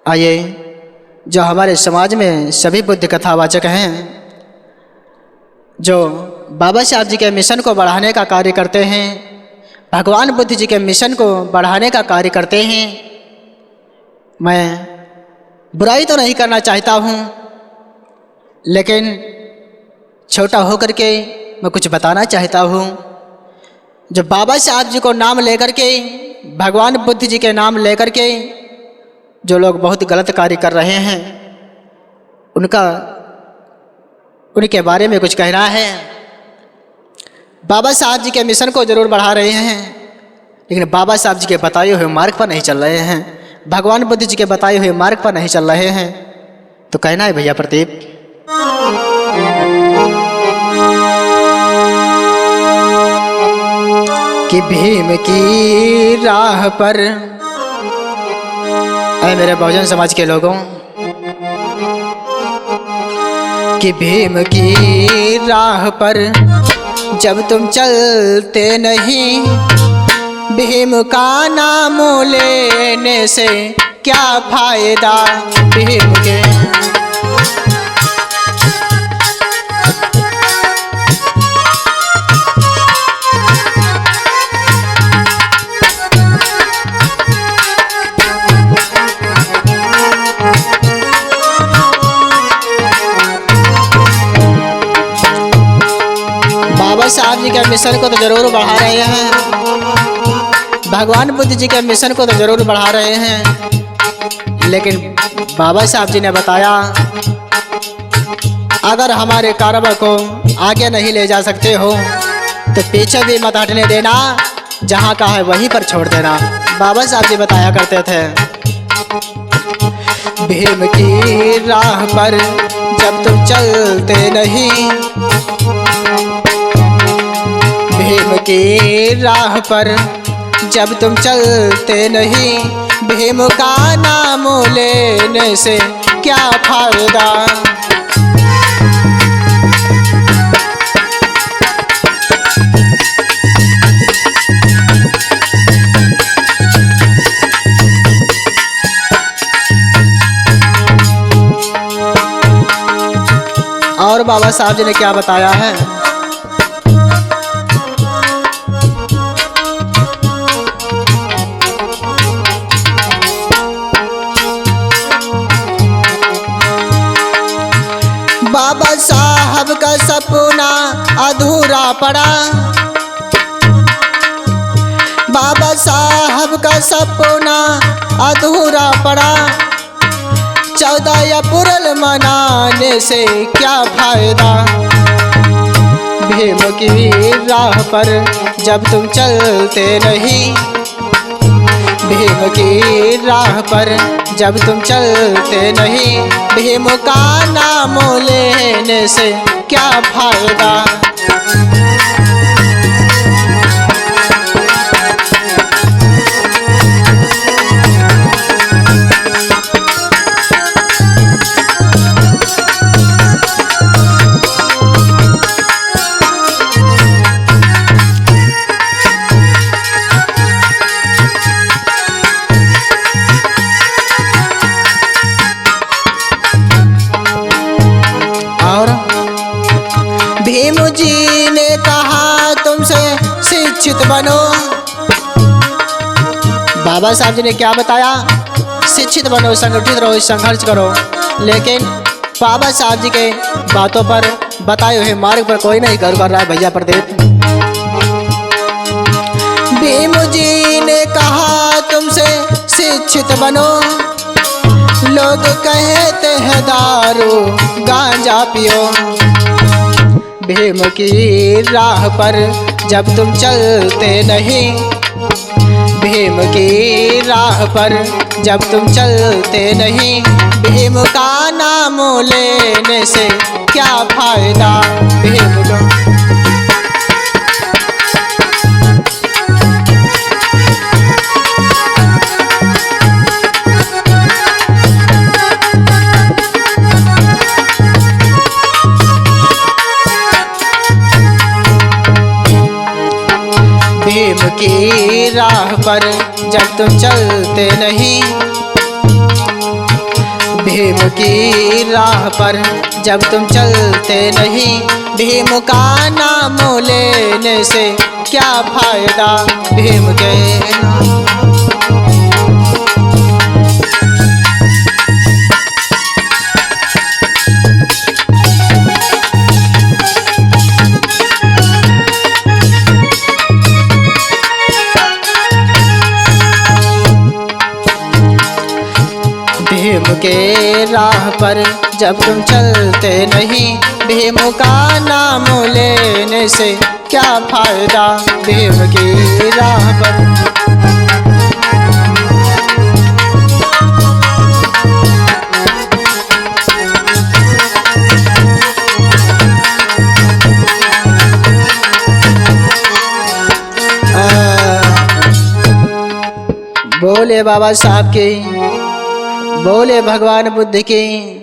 आइए, जो हमारे समाज में सभी बुद्ध कथावाचक हैं, जो बाबा साहब जी के मिशन को बढ़ाने का कार्य करते हैं, भगवान बुद्ध जी के मिशन को बढ़ाने का कार्य करते हैं, मैं बुराई तो नहीं करना चाहता हूँ, लेकिन छोटा होकर के मैं कुछ बताना चाहता हूँ। जो बाबा साहब जी को नाम लेकर के, भगवान बुद्ध जी के नाम लेकर के जो लोग बहुत गलत कार्य कर रहे हैं, उनके बारे में कुछ कहना है। बाबा साहब जी के मिशन को जरूर बढ़ा रहे हैं, लेकिन बाबा साहब जी के बताए हुए मार्ग पर नहीं चल रहे हैं, भगवान बुद्ध जी के बताए हुए मार्ग पर नहीं चल रहे हैं। तो कहना है भैया प्रदीप, कि भीम की राह पर, ऐ मेरे बहुजन समाज के लोगों, कि भीम की राह पर जब तुम चलते नहीं, भीम का नाम लेने से क्या फायदा। भीम के बाबा साहब जी के मिशन को तो जरूर बढ़ा रहे हैं, भगवान बुद्ध जी के मिशन को तो जरूर बढ़ा रहे हैं, लेकिन बाबा साहब जी ने बताया, अगर हमारे कार्य को आगे नहीं ले जा सकते हो तो पीछे भी मत हटने देना, जहाँ का है वहीं पर छोड़ देना। बाबा साहब जी बताया करते थे, भीम की राह पर जब तुम चलते नहीं, भीम की राह पर जब तुम चलते नहीं, भीम का नाम लेने से क्या फायदा। और बाबा साहब जी ने क्या बताया है, बाबा साहब का सपना अधूरा पड़ा, बाबा साहब का सपना अधूरा पड़ा, 14 अप्रैल मनाने से क्या फायदा। भीम की राह पर जब तुम चलते नहीं, भीम की राह पर जब तुम चलते नहीं, भीम का नाम लेने से क्या फायदा। भीम जी ने कहा तुमसे शिक्षित बनो, बाबा साहब जी ने क्या बताया, शिक्षित बनो, संगठित रहो, संघर्ष करो, लेकिन बाबा साहब जी के बातों पर, बताए हुए मार्ग पर कोई नहीं गौर कर रहा है भैया प्रदीप। भीम जी ने कहा तुमसे शिक्षित बनो, लोग कहते हैं दारू गांजा पियो, भीम की राह पर जब तुम चलते नहीं, भीम की राह पर जब तुम चलते नहीं, भीम का नाम लेने से क्या फायदा। भीम को भीम की राह पर जब तुम चलते नहीं, भीम की राह पर जब तुम चलते नहीं, भीम का नाम लेने से क्या फायदा भीम के नाम। भीम के राह पर जब तुम चलते नहीं, भीम का नाम लेने से क्या फायदा भीम की राह पर। बोले बाबा साहब की, बोले भगवान बुद्ध की।